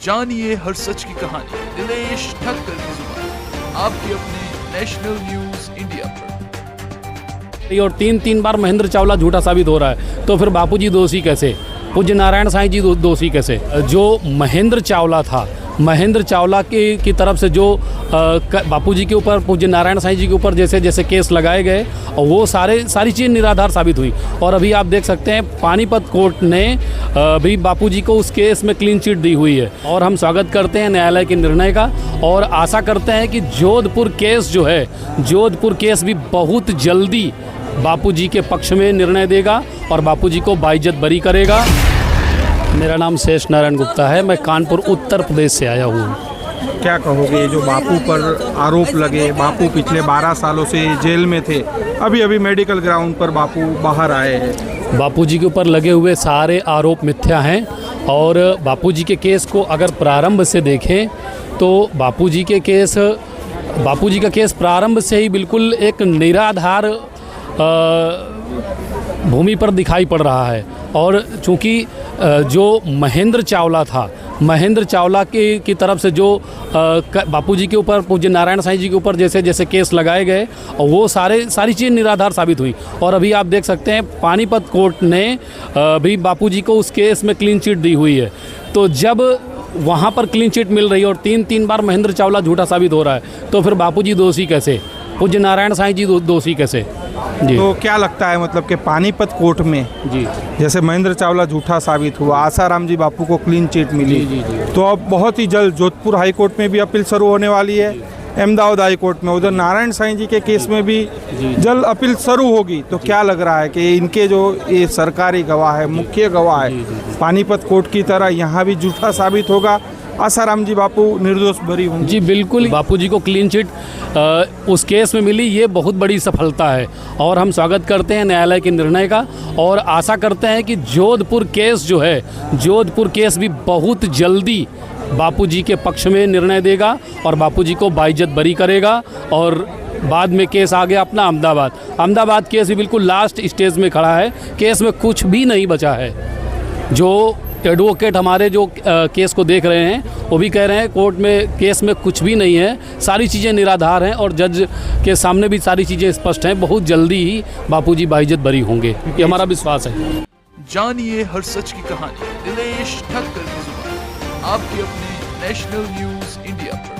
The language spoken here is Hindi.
जानिए हर सच की कहानी दिनेश ठक्कर की जुबान आपके अपने नेशनल न्यूज इंडिया पर। और तीन बार महेंद्र चावला झूठा साबित हो रहा है, तो फिर बापूजी दोषी कैसे? पूज्य नारायण साईं जी दोषी कैसे? जो महेंद्र चावला था, महेंद्र चावला की तरफ से जो बापूजी के ऊपर, पूज्य नारायण साईं जी के ऊपर जैसे जैसे केस लगाए गए, और वो सारी चीज़ निराधार साबित हुई। और अभी आप देख सकते हैं पानीपत कोर्ट ने भी बापूजी को उस केस में क्लीन चिट दी हुई है। और हम स्वागत करते हैं न्यायालय के निर्णय का, और आशा करते हैं कि जोधपुर केस जो है, जोधपुर केस भी बहुत जल्दी बापूजी के पक्ष में निर्णय देगा और बापूजी को बाइज्जत बरी करेगा। मेरा नाम शेष नारायण गुप्ता है, मैं कानपुर उत्तर प्रदेश से आया हूँ। क्या कहोगे, जो बापू पर आरोप लगे, बापू पिछले 12 सालों से जेल में थे, अभी मेडिकल ग्राउंड पर बापू बाहर आए हैं। बापूजी के ऊपर लगे हुए सारे आरोप मिथ्या हैं, और बापूजी के केस को अगर प्रारंभ से देखें तो बापूजी का केस प्रारंभ से ही बिल्कुल एक निराधार भूमि पर दिखाई पड़ रहा है। और चूँकि जो महेंद्र चावला था, महेंद्र चावला की तरफ से जो बापूजी के ऊपर, पूज्य नारायण साईं जी के ऊपर जैसे जैसे केस लगाए गए, और वो सारी चीज़ निराधार साबित हुई। और अभी आप देख सकते हैं पानीपत कोर्ट ने भी बापूजी को उस केस में क्लीन चिट दी हुई है। तो जब वहाँ पर क्लीन चिट मिल रही है और तीन बार महेंद्र चावला झूठा साबित हो रहा है, तो फिर बापूजी दोषी कैसे? पूज्य नारायण साईं जी दोषी कैसे? जी। तो क्या लगता है, मतलब कि पानीपत कोर्ट में जी जैसे महेंद्र चावला झूठा साबित हुआ, आसाराम जी बापू को क्लीन चिट मिली, जी। तो अब बहुत ही जल्द जोधपुर हाई कोर्ट में भी अपील शुरू होने वाली है, अहमदाबाद हाई कोर्ट में, उधर नारायण साईं जी के केस में भी जल्द अपील शुरू होगी। तो क्या लग रहा है कि इनके जो ये सरकारी गवाह है, मुख्य गवाह है, पानीपत कोर्ट की तरह यहाँ भी झूठा साबित होगा, आसाराम जी बापू निर्दोष बरी होंगे? जी बिल्कुल, बापूजी को क्लीन चिट उस केस में मिली, ये बहुत बड़ी सफलता है। और हम स्वागत करते हैं न्यायालय के निर्णय का, और आशा करते हैं कि जोधपुर केस जो है, जोधपुर केस भी बहुत जल्दी बापूजी के पक्ष में निर्णय देगा और बापूजी को बाइज्जत बरी करेगा। और बाद में केस आ गया अपना अहमदाबाद केस भी बिल्कुल लास्ट स्टेज में खड़ा है, केस में कुछ भी नहीं बचा है। जो एडवोकेट हमारे जो केस को देख रहे हैं, वो भी कह रहे हैं कोर्ट में केस में कुछ भी नहीं है, सारी चीज़ें निराधार हैं, और जज के सामने भी सारी चीज़ें स्पष्ट हैं। बहुत जल्दी ही बापूजी बाइज्जत बरी होंगे, ये हमारा विश्वास है। जानिए हर सच की कहानी दिनेश ठक्कर की जुबान आपके अपने नेशनल न्यूज इंडिया पर।